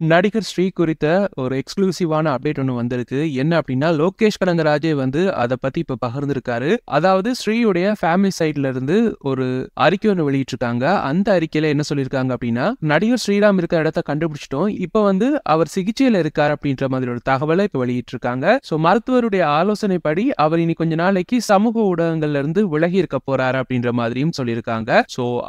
நடிகர் ஸ்ரீ குறித்த ஒரு எக்ஸ்க்ளூசிவான அப்டேட் ஒண்ணு வந்திருக்கு. என்ன அப்டின்னா, லோகேஷ் கனகராஜே வந்து அத பத்தி இப்ப பகிர்ந்திருக்காரு. அதாவது ஸ்ரீயுடைய ஃபேமிலி சைட்ல இருந்து ஒரு அறிக்கை ஒண்ணு வெளியிட்டிருக்காங்க. அந்த அறிக்கையில என்ன சொல்லியிருக்காங்க அப்டின்னா, நடிகர் ஸ்ரீராம் இருக்கிற இடத்த கண்டுபிடிச்சிட்டோம். இப்ப வந்து அவர் சிகிச்சையில இருக்கார் அப்டின்ற மாதிரி ஒரு தகவல இப்ப வெளியிட்டிருக்காங்க. மருத்துவருடைய ஆலோசனைப்படி அவர் இனி கொஞ்ச நாளைக்கு சமூக ஊடகங்கள்ல இருந்து விலகி இருக்க போறாரு அப்டின்ற மாதிரியும் சொல்லியிருக்காங்க.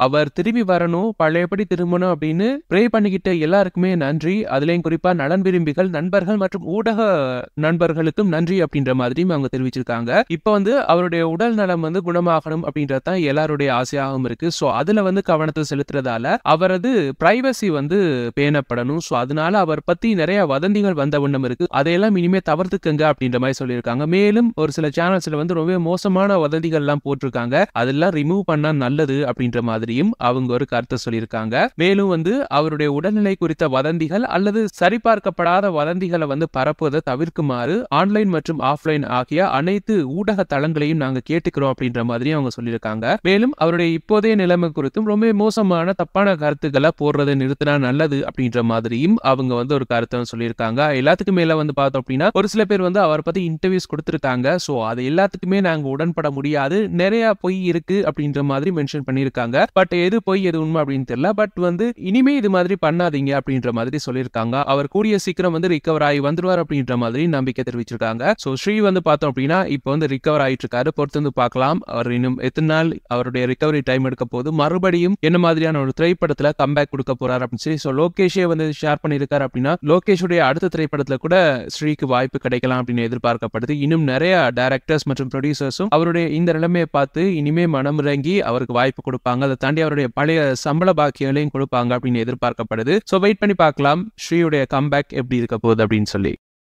அவர் திரும்பி வரணும், பழையபடி திரும்பணும் அப்டின்னு ப்ரே பண்ணிக்கிட்ட எல்லாருக்குமே நன்றி. அதுலயும் குறிப்பா நலன் விரும்பிகள், நண்பர்கள் மற்றும் ஊடக நண்பர்களுக்கும் நன்றி அப்படின்ற மாதிரியும் அவங்க தெரிவிச்சிருக்காங்க. இப்ப வந்து அவருடைய உடல் நலம் வந்து குணமாகணும் அப்படின்றது தான் எல்லாருடைய ஆசையாகவும் இருக்கு. அதுல வந்து கவனத்தை செலுத்துறதால அவரது பிரைவசி வந்து பேணப்படணும். அதனால அவர் பத்தி நிறைய வதந்திகள் வந்த வண்ணம் இருக்கு. அதையெல்லாம் இனிமே தவிர்த்துக்கங்க அப்படின்ற மாதிரி சொல்லியிருக்காங்க. மேலும் ஒரு சில சேனல்ஸ்ல வந்து ரொம்ப மோசமான வதந்திகள் எல்லாம் போட்டிருக்காங்க. அதெல்லாம் ரிமூவ் பண்ணா நல்லது அப்படின்ற மாதிரியும் அவங்க ஒரு கருத்தை சொல்லியிருக்காங்க. மேலும் வந்து அவருடைய உடல்நிலை குறித்த வதந்திகள் அல்லது சரிபார்க்கப்படாத வதந்திகளை வந்து பரப்புவதை தவிர்க்குமாறு ஆன்லைன் மற்றும் ஆஃப்லைன் ஆகிய அனைத்து ஊடக தளங்களையும் நாங்க கேட்டுக்கிறோம் அப்படின்ற மாதிரி அவங்க சொல்லியிருக்காங்க. மேலும் அவருடைய இப்போதைய நிலைமை குறித்தும் ரொம்ப மோசமான தப்பான கருத்துக்களை போடுறதை நிறுத்தினா நல்லது அப்படின்ற மாதிரியும் அவங்க வந்து ஒரு கருத்தை சொல்லியிருக்காங்க. எல்லாத்துக்கும் மேல வந்து பார்த்தோம் அப்படின்னா ஒரு சில பேர் வந்து அவரை பத்தி இன்டர்வியூஸ் கொடுத்திருக்காங்க. அது எல்லாத்துக்குமே நாங்க உடன்பட முடியாது, நிறைய பொய் இருக்கு அப்படின்ற மாதிரி மென்ஷன் பண்ணியிருக்காங்க. பட் எது பொய் எது உண்மை அப்படின்னு தெரியல. பட் வந்து இனிமே இது மாதிரி பண்ணாதீங்க அப்படின்ற மாதிரி சொல்லியிருக்காங்க. அவர் கூடிய சீக்கிரம் வந்து ரிகவர் ஆகி வந்துருவார் அப்படின்ற மாதிரி நம்பிக்கை தெரிவிச்சிருக்காங்க. ஸ்ரீ வந்து பார்த்தோம் அப்படின்னா இப்போ வந்து ரிகவர் ஆயிட்டு இருக்காரு. பொறுத்து வந்து பார்க்கலாம் அவர் இன்னும் எத்தனை நாள் அவருடைய ரிகவரி டைம் எடுக்க போது, மறுபடியும் என்ன மாதிரியான ஒரு திரைப்படத்துல கம்பேக் கொடுக்க போறாரு அப்படின்னு சொல்லி லோகேஷே வந்து ஷேர் பண்ணியிருக்காரு அப்படின்னா லோகேஷுடைய அடுத்த திரைப்படத்துல கூட ஸ்ரீக்கு வாய்ப்பு கிடைக்கலாம் அப்படின்னு எதிர்பார்க்கப்படுது. இன்னும் நிறைய டைரக்டர்ஸ் மற்றும் ப்ரொடியூசர்ஸும் அவருடைய இந்த நிலைமையை பார்த்து இனிமே மனம் இறங்கி அவருக்கு வாய்ப்பு கொடுப்பாங்க. அதை தாண்டி அவருடைய பழைய சம்பள பாக்கியங்களையும் கொடுப்பாங்க அப்படின்னு எதிர்பார்க்கப்படுது. வெயிட் பண்ணி பார்க்கலாம் ஸ்ரீயுடைய கம்பேக் எப்படி இருக்க போகுது அப்படின்னு சொல்லி.